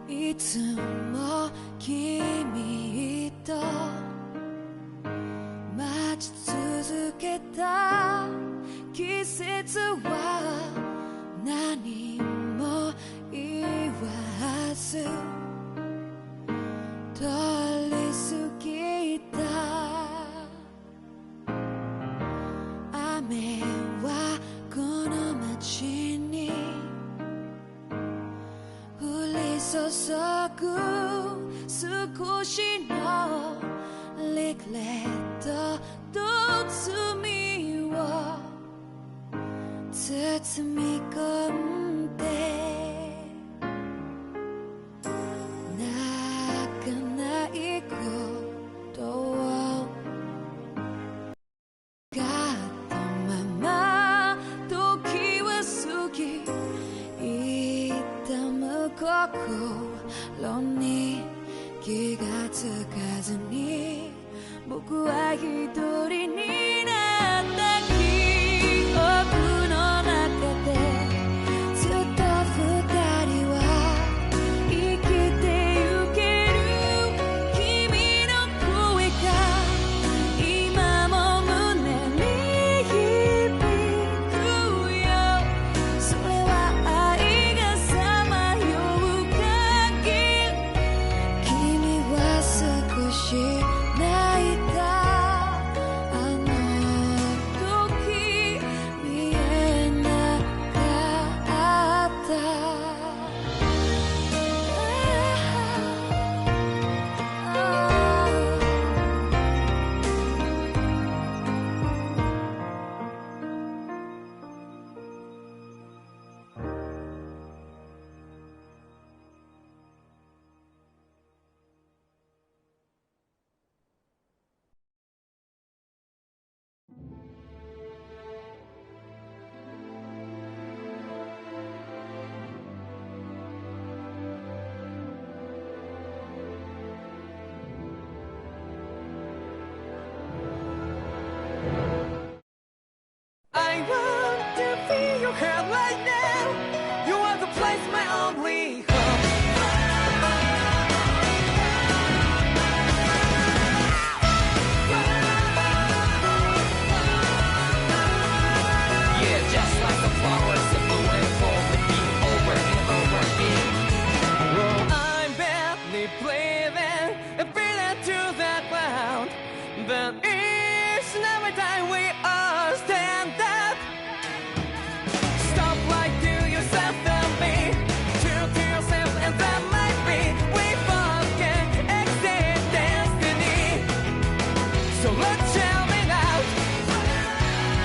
いつも君と待ち続けた季節は何も言わず通り過ぎた。雨はこの街に降り注ぐ少しのリグレットと罪を包み込んで泣かないことをがったまま時は過ぎ痛む心に気がつかずに僕は一人になった記憶の中でずっと二人は生きてゆける。君の声が今も胸に響くよ。それは愛がさまよう限り君は少し泣いた。あの時見えなかった。I want to feel your hand right now. You are the place, my only home. Yeah, just like the flowers that bloom and fall repeat over and over again. Oh, I'm barely breathing and breathing to that ground, but each and every time we all stand up, stop right to yourself and me, true to yourself, and that might be we both can exceed destiny. So look, tell me now,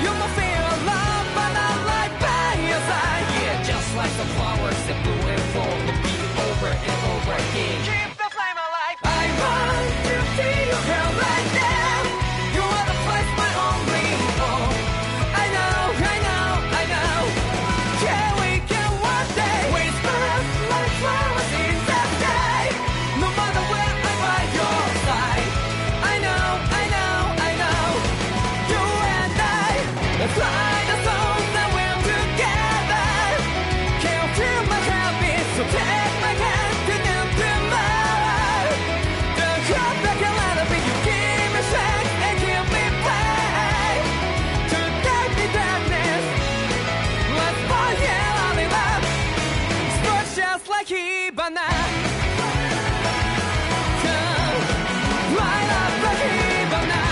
you must feel love, but I'm right by your side. Yeah, just like the flowers that bloom and fall repeat over and over again. Keep the flame alive. I want to see you here right now. You are the place, my only home. I know, I know, I know. Yeah, we can one day whisper like flowers in the sky. No matter where I'm by your side. I know, I know, I know. You and I, let's fly the souls that we're together. Can't feel my habits, so take my hand to new tomorrow. The crowd that can let it be, you give me strength and give me pain. To take the darkness, let's fall yeah, all in love. Sparks just like Hibana. Come, light up like Hibana.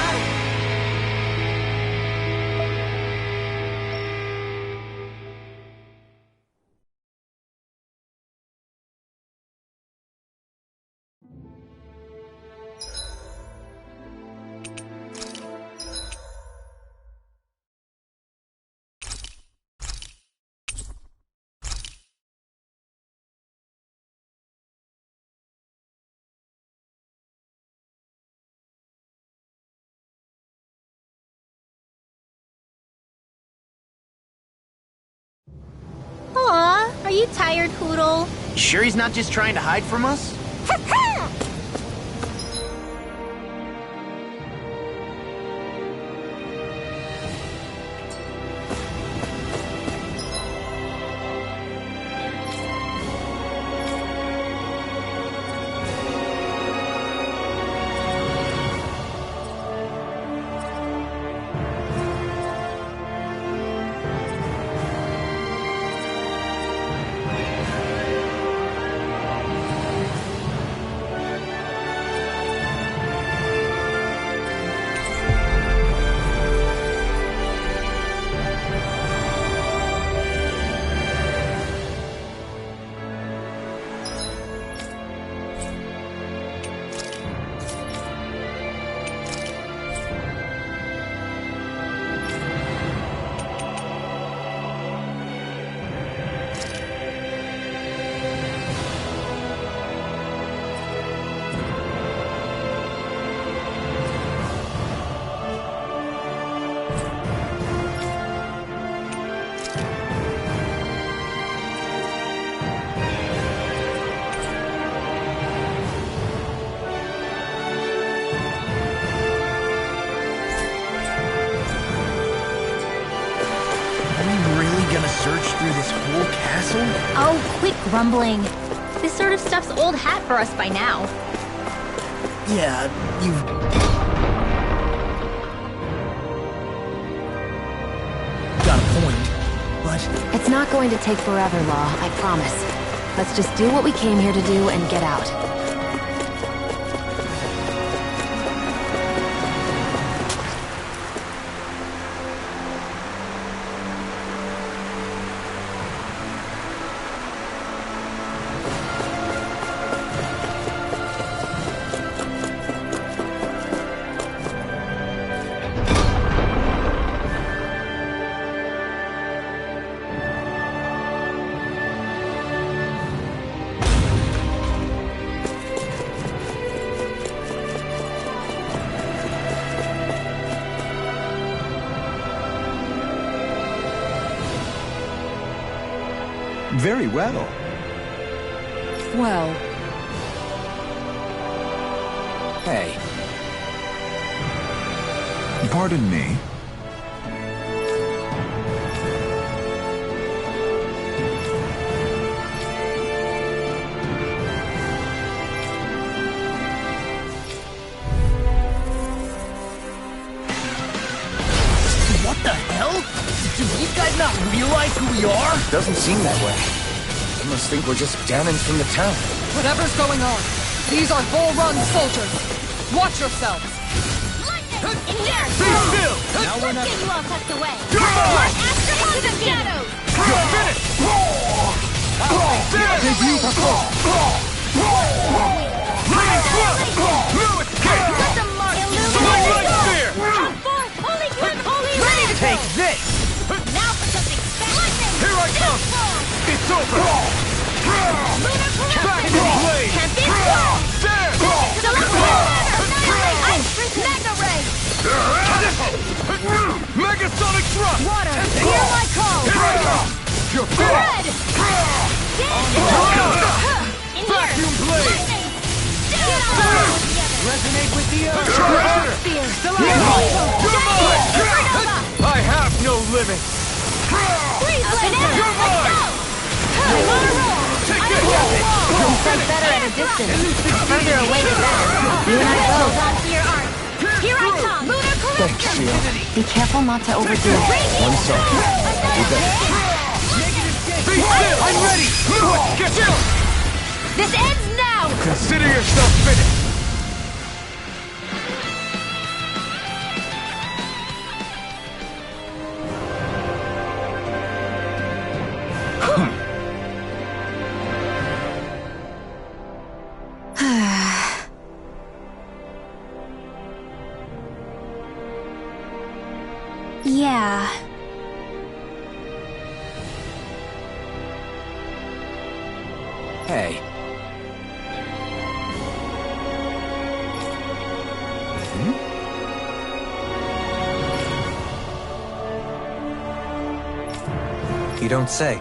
Aw, are you tired, Poodle? You sure he's not just trying to hide from us? Oh, quit grumbling. This sort of stuff's old hat for us by now. Yeah, you've... got a point, but... It's not going to take forever, Law, I promise. Let's just do what we came here to do and get out. Very well. Well... Hey. Pardon me? What the hell? Do you guys not realize who we are? Doesn't seem that way. They must think we're just Danins from the town. Whatever's going on, these are Bull Run soldiers. Watch yourselves. In here! Be still! Now we're not... Get you all tucked away. Come on! Into the shadows! You're finished! No escape! Let them mark Light spear! Come forth! Holy grip! Holy wrath! Take this! Now for something special! Here I come! It's over! Back in blade! Can't be strong! There! Select Annihilate! Ice Sprint Mega Ray! Megasonic thrust! Water! Hear my call! Here I come! You're Red! finished! In Vacuum blade! Lightning! Get on! Resonate with the earth! Treasure! Spear! You're mine! I have no limits! Freeze Blade! You're mine! I'm on a roll! Take this! You fight better at a distance. Further away the better. You and I both. On to your art! Here I come! Lunar Thanks, Corruption! Shield. Be careful not to overdo it. One second. You better. Be still! I'm ready! Get still! This ends now! Consider yourself finished! Yeah. Hey. You don't say.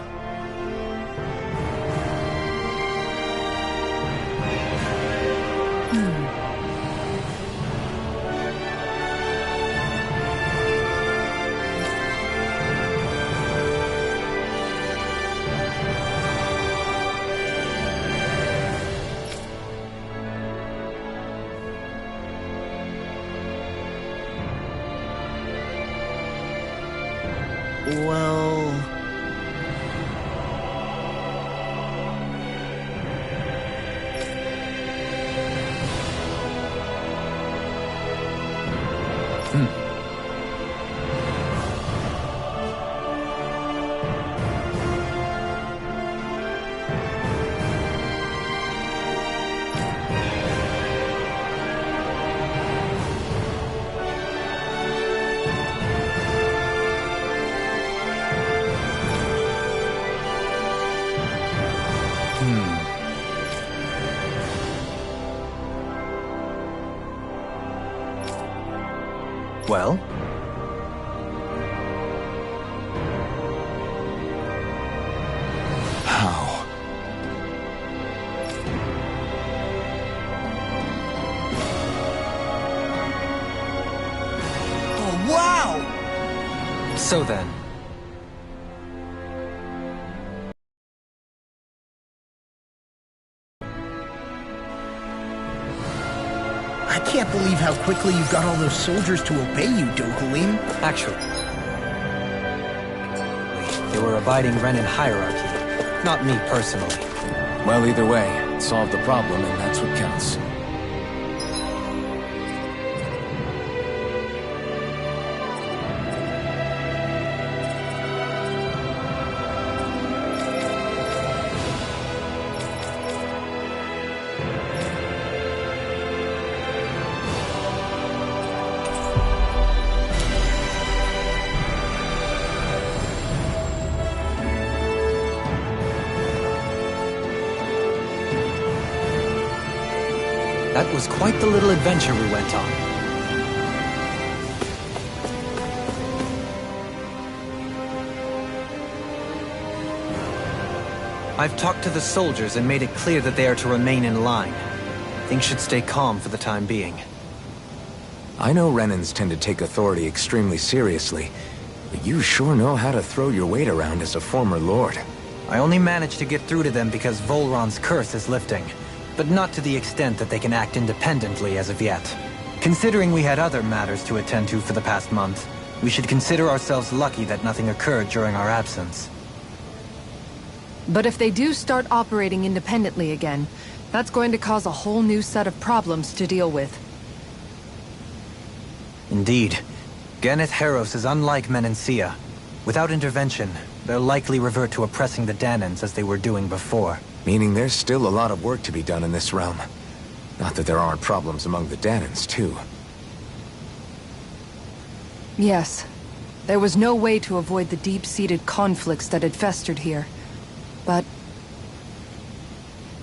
Well... Well? How? Oh, wow! So then, I can't believe how quickly you got all those soldiers to obey you, Dohalim. Actually, they were abiding Renan hierarchy, not me personally. Well, either way, it solved the problem, and that's what counts. That was quite the little adventure we went on. I've talked to the soldiers and made it clear that they are to remain in line. Things should stay calm for the time being. I know Renans tend to take authority extremely seriously, but you sure know how to throw your weight around as a former lord. I only managed to get through to them because Volron's curse is lifting, but not to the extent that they can act independently as of yet. Considering we had other matters to attend to for the past month, we should consider ourselves lucky that nothing occurred during our absence. But if they do start operating independently again, that's going to cause a whole new set of problems to deal with. Indeed. Ganeth Haros is unlike Menancia. Without intervention, they'll likely revert to oppressing the Danans as they were doing before. Meaning there's still a lot of work to be done in this realm. Not that there aren't problems among the Danans, too. Yes. There was no way to avoid the deep-seated conflicts that had festered here. But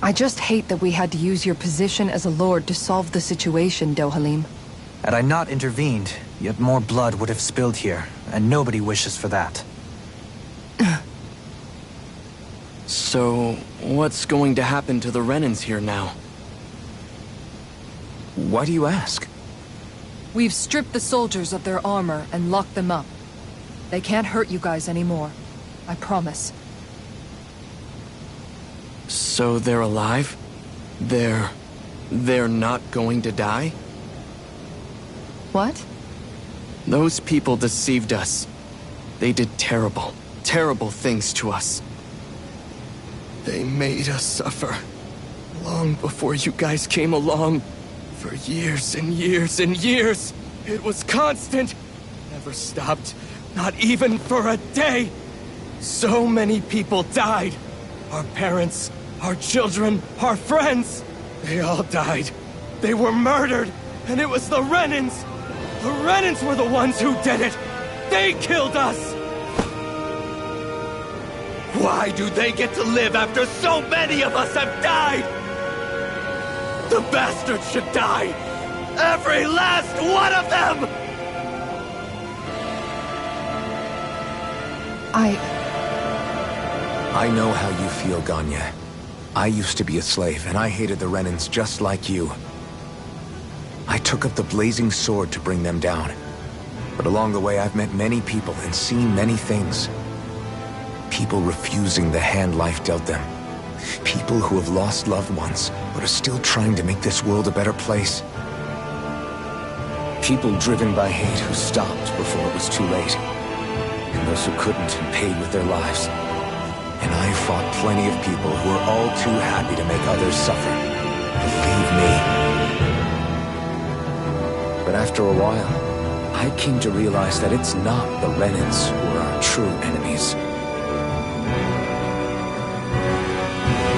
I just hate that we had to use your position as a lord to solve the situation, Dohalim. Had I not intervened, yet more blood would have spilled here, and nobody wishes for that. So, what's going to happen to the Renans here now? Why do you ask? We've stripped the soldiers of their armor and locked them up. They can't hurt you guys anymore. I promise. So they're alive? They're not going to die? What? Those people deceived us. They did terrible, terrible things to us. They made us suffer. Long before you guys came along. For years and years and years. It was constant. Never stopped. Not even for a day. So many people died. Our parents, our children, our friends. They all died. They were murdered. And it was the Renans. The Renans were the ones who did it. They killed us. Why do they get to live after so many of us have died? The bastards should die! Every last one of them! I know how you feel, Ganya. I used to be a slave, and I hated the Renans just like you. I took up the blazing sword to bring them down. But along the way, I've met many people and seen many things. People refusing the hand life dealt them. People who have lost loved ones, but are still trying to make this world a better place. People driven by hate who stopped before it was too late. And those who couldn't and paid with their lives. And I fought plenty of people who were all too happy to make others suffer. Believe me. But after a while, I came to realize that it's not the Renans who are our true enemies.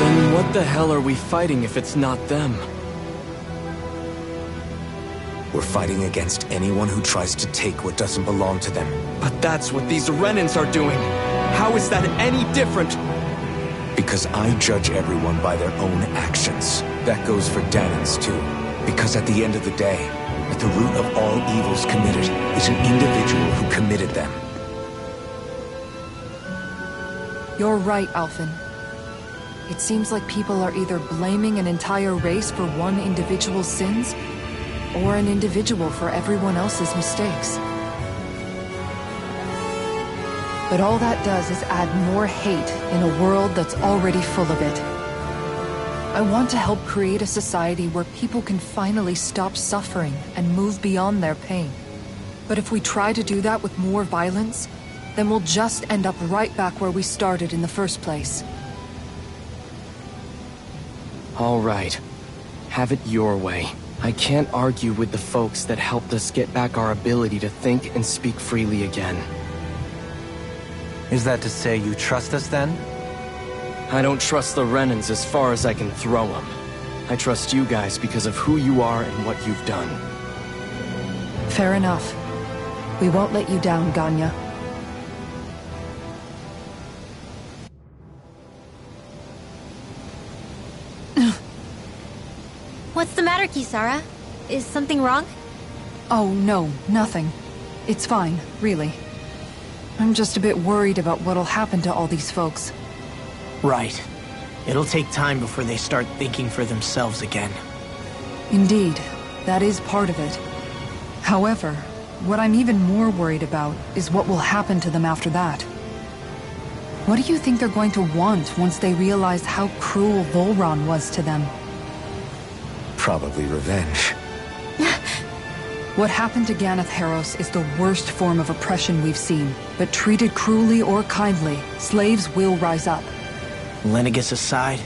Then what the hell are we fighting if it's not them? We're fighting against anyone who tries to take what doesn't belong to them. But that's what these Renans are doing. How is that any different? Because I judge everyone by their own actions. That goes for Danans too. Because at the end of the day, at the root of all evils committed is an individual who committed them. You're right, Alphen. It seems like people are either blaming an entire race for one individual's sins, or an individual for everyone else's mistakes. But all that does is add more hate in a world that's already full of it. I want to help create a society where people can finally stop suffering and move beyond their pain. But if we try to do that with more violence, then we'll just end up right back where we started in the first place. All right. Have it your way. I can't argue with the folks that helped us get back our ability to think and speak freely again. Is that to say you trust us then? I don't trust the Renans as far as I can throw them. I trust you guys because of who you are and what you've done. Fair enough. We won't let you down, Ganya. What's the matter, Kisara? Is something wrong? Oh, no, nothing. It's fine, really. I'm just a bit worried about what'll happen to all these folks. Right. It'll take time before they start thinking for themselves again. Indeed, that is part of it. However, what I'm even more worried about is what will happen to them after that. What do you think they're going to want once they realize how cruel Volron was to them? Probably revenge. What happened to Ganeth Haros is the worst form of oppression we've seen, but treated cruelly or kindly, slaves will rise up. Lenegis aside,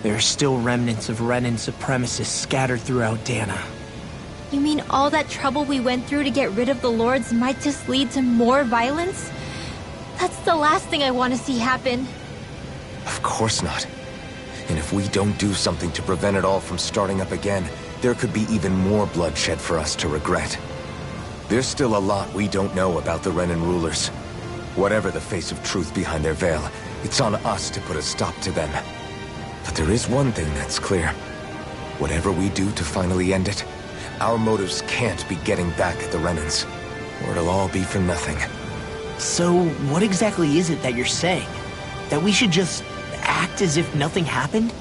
there are still remnants of Renan supremacists scattered throughout Dana. You mean all that trouble we went through to get rid of the Lords might just lead to more violence? That's the last thing I want to see happen. Of course not. And if we don't do something to prevent it all from starting up again, there could be even more bloodshed for us to regret. There's still a lot we don't know about the Renan rulers. Whatever the face of truth behind their veil, it's on us to put a stop to them. But there is one thing that's clear. Whatever we do to finally end it, our motives can't be getting back at the Renans, or it'll all be for nothing. So, what exactly is it that you're saying? That we should just act as if nothing happened?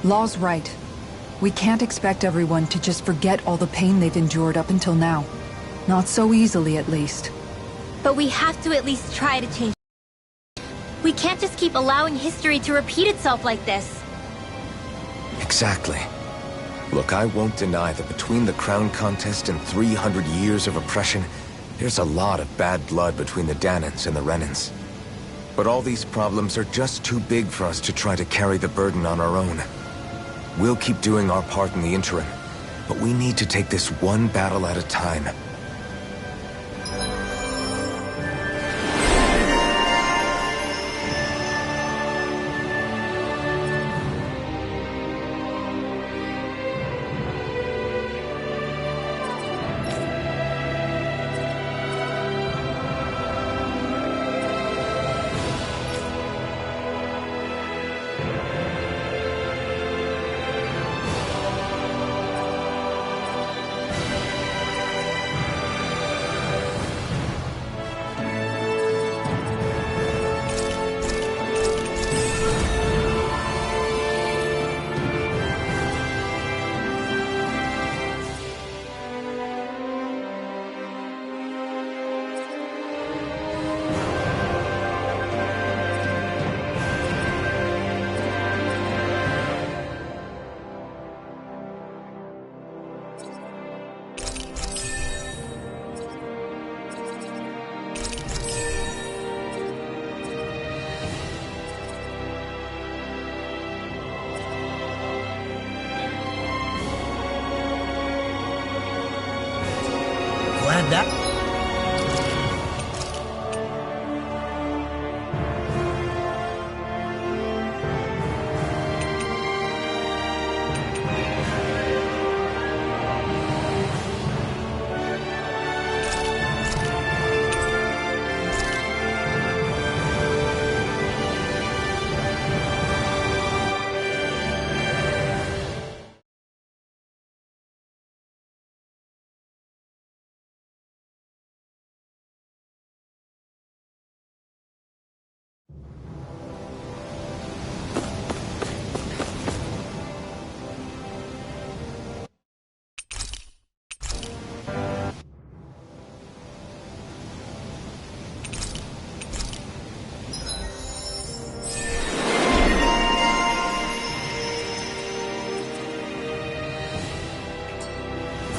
Law's right. We can't expect everyone to just forget all the pain they've endured up until now. Not so easily, at least. But we have to at least try to change. We can't just keep allowing history to repeat itself like this. Exactly. Look, I won't deny that between the crown contest and 300 years of oppression, there's a lot of bad blood between the Danans and the Renans. But all these problems are just too big for us to try to carry the burden on our own. We'll keep doing our part in the interim, but we need to take this one battle at a time. Glad that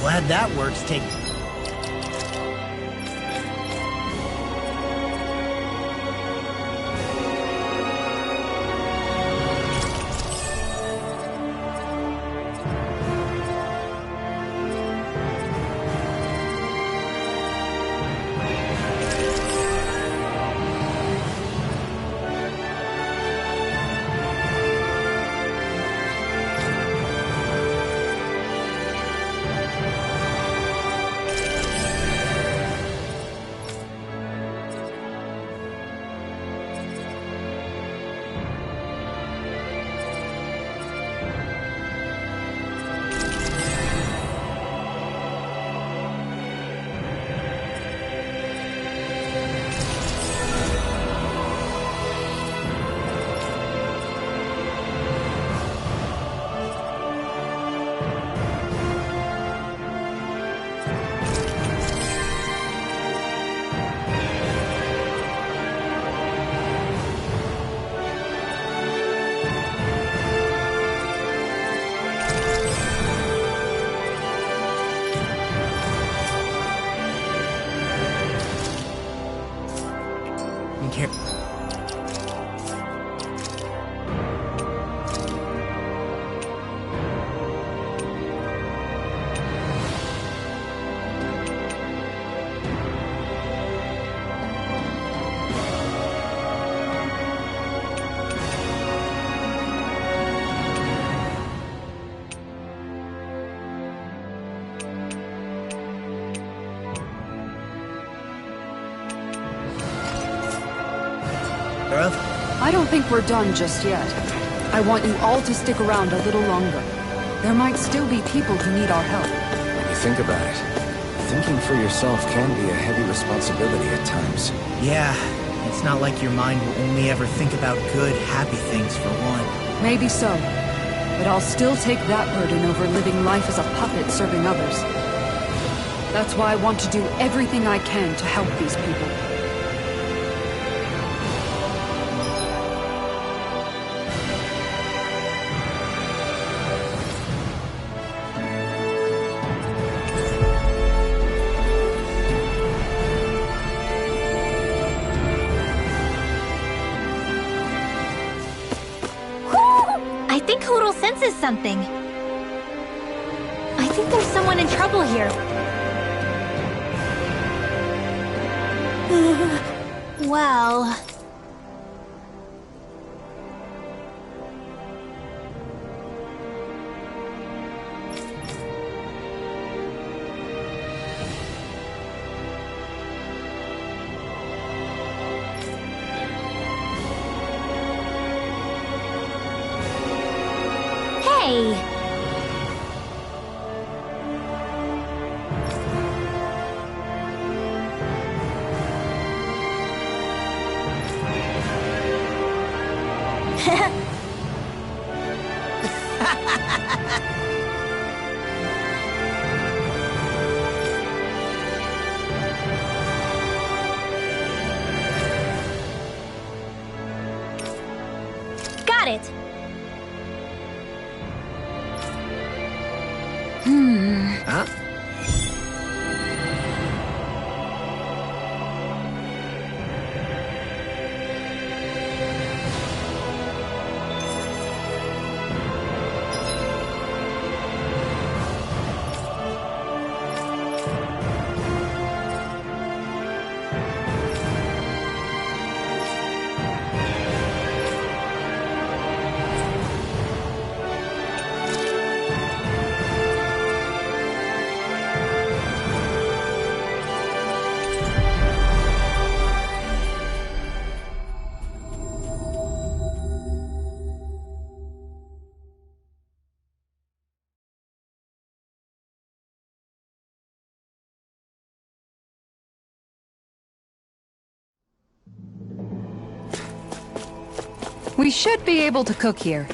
Glad that works. Take. I don't think we're done just yet. I want you all to stick around a little longer. There might still be people who need our help. When you think about it, thinking for yourself can be a heavy responsibility at times. Yeah, it's not like your mind will only ever think about good, happy things for one. Maybe so. But I'll still take that burden over living life as a puppet serving others. That's why I want to do everything I can to help these people. I think Hootle senses something. I think there's someone in trouble here. Well... Hey! Got it! Huh? We should be able to cook here.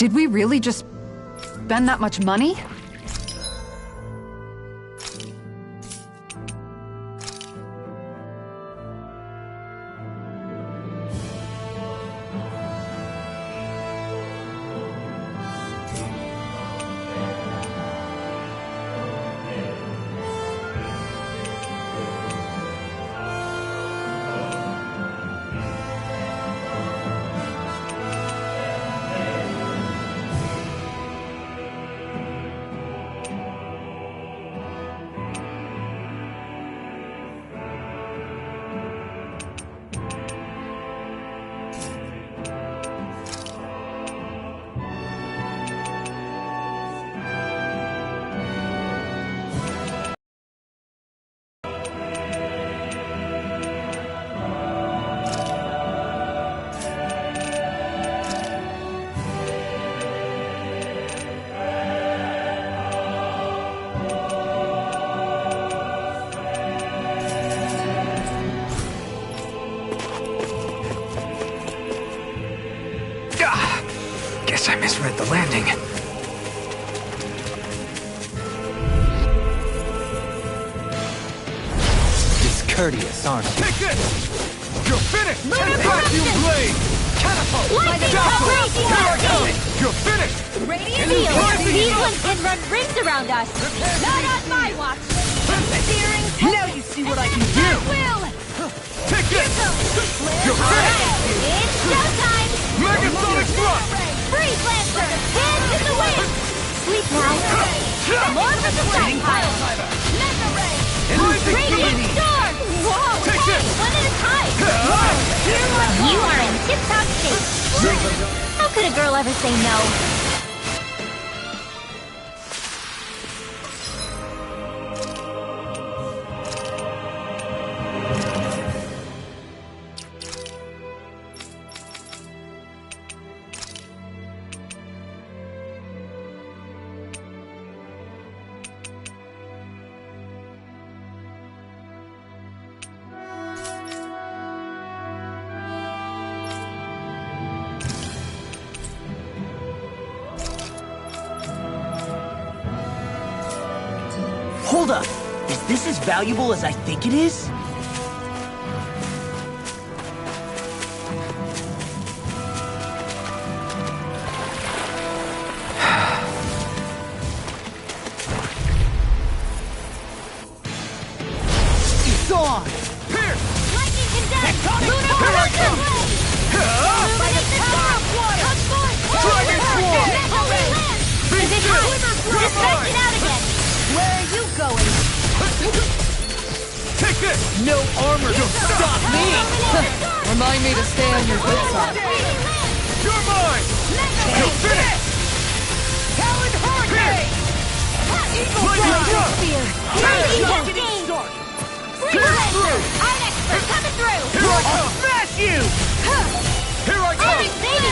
Did we really just spend that much money? Guess I misread the landing. Discourteous, aren't you? Take this! You're finished! Vacuum blade! Catapult! Lightning crazy lightning! You're finished! Radiant field! These ones can run rings around us! Not on my watch! Searing Now you see what I can do! will! Take this! You're finished! It's showtime! Megasonic thrust! Freeze Lancer! Dance in the wind! Sleep now! More for the stockpile! Mega Ray! Radiant Storm! Whoa! Take Hey! this! One at a time! You are in tip-top shape! How could a girl ever say no? Hold up! Is this as valuable as I think it is? It's on! Lightning condensed! Lunar production! Illuminate the storm! Come forth! Dragon Swarm! Holy land! Distraction out again! Where are you going? Take this! No armor can stop me! Remind me to stay on your good side. You're mine! You're finished! Talon Hurricane! Lightning thrust! Spear! Lightning Gain! Freeze Lancer! I'm expert coming through! Here I come! Smash you! Here I come! Epic Baby!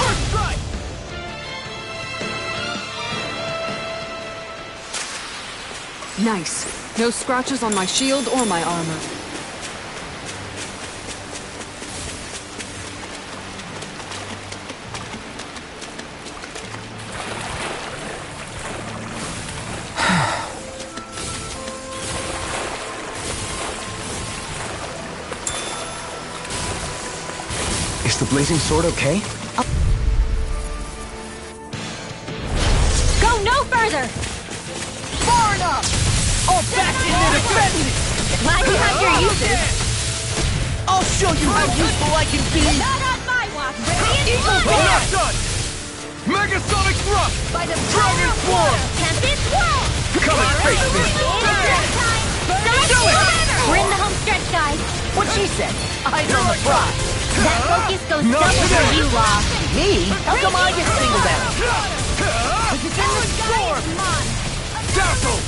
First strike! Nice. No scratches on my shield or my armor. Is the blazing sword okay? Go no further! Far enough! I'll back in and defend it! Glad you have your uses. I'll show you how useful I can be! Not on my watch! Radiant We're Blood! not done! Megasonic thrust! By the Dragon Swarm! Tempest Swirl! Come and face me! We're in the home stretch, guys. What she said? Eyes on the prize! That focus goes Not double for today. you, Law. Me? How come I get singled out? It's in the storm! Dazzle!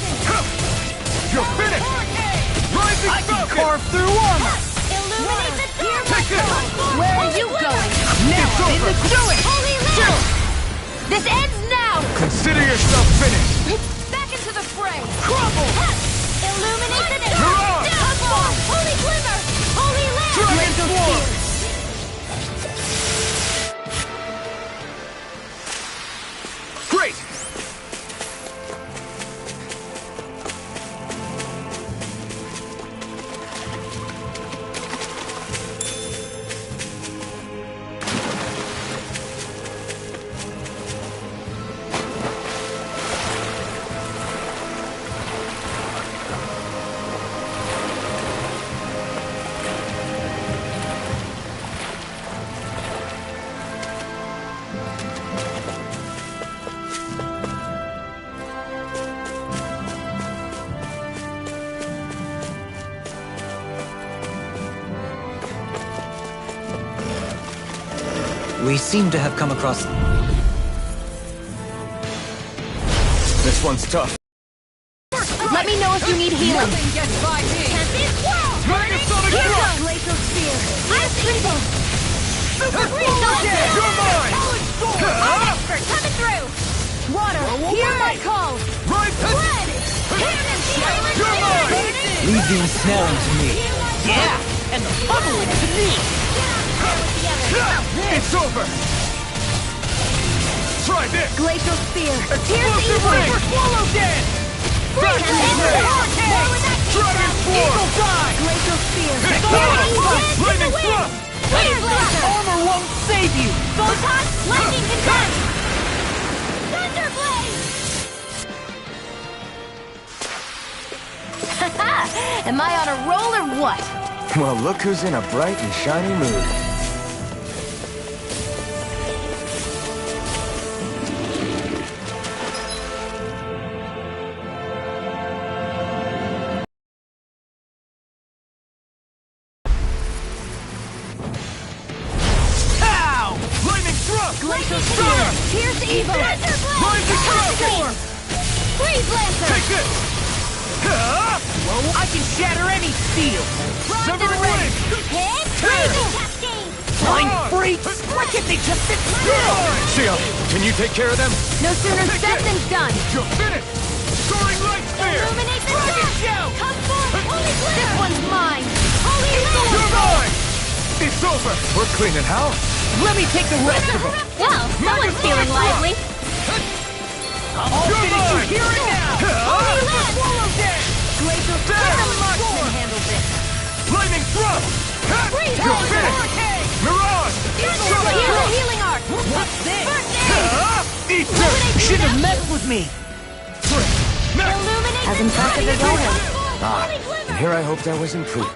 You're finished! Rising I can Falcon! carve through armor! Illuminate the dark! Take this! Where are you going? Now It's I'm in over. the doing! Holy land! This ends now! Consider yourself finished! Back into the fray! Crumble! Illuminate the dark! Hurrah! Come on! Holy glimmer! Holy land! Dragon Rainbow Swarm! spears! We seem to have come across... This one's tough. Let me know if you need healing. Nothing gets by me. Megasonic Thrust! Glacial Spear! Ice Triple! Super Freeze! You're mine! I'm expert coming through! Water, hear my call! Right, Blood! Cannon! You're mine! Leave the ensnaring to me. Yeah, and the bubbling to me. It's over! Try this! Glacial Spear! Here's Explosive evil! ring! Swallow Dance! Dragon Ray! Dragon Force! Glacial Spear! It's Here's over! evil! Flaming Thrust! Fire Blaster! Armor won't save you. Photon! Lightning Converge! Thunderblade! Haha! Am I on a roll or what? Well, look who's in a bright and shiny mood. Ow! Lightning Thrust! Glacial Spear! Here's evil! Rising Thunderblade! Freeze Lancer! Take this! I can shatter any steel. Severing Wing! Hit! Freezing Cascade! Blind freaks! Why can't they just sit still? Shia, can you take care of them? No sooner said than done! You're finished! Soaring Light Spear! Illuminate the sun! Come forth, Holy Glare! This one's mine! Holy You're Glare! mine! It's over! We're cleaning house. Let me take the rest of it. Well, someone's feeling lively! I'll You're finish you mine! here and now. Holy Lance! Swallow Dance! Glacial Spear! Let the marksman handle this! Lightning Thrust! Freeze You're Lancer! finished! Mirage! Here's a healing arc! What's this? First aid! Eat this! Should have messed with me. Illuminate As the impressive as always. Ah, and here I hoped I was improved.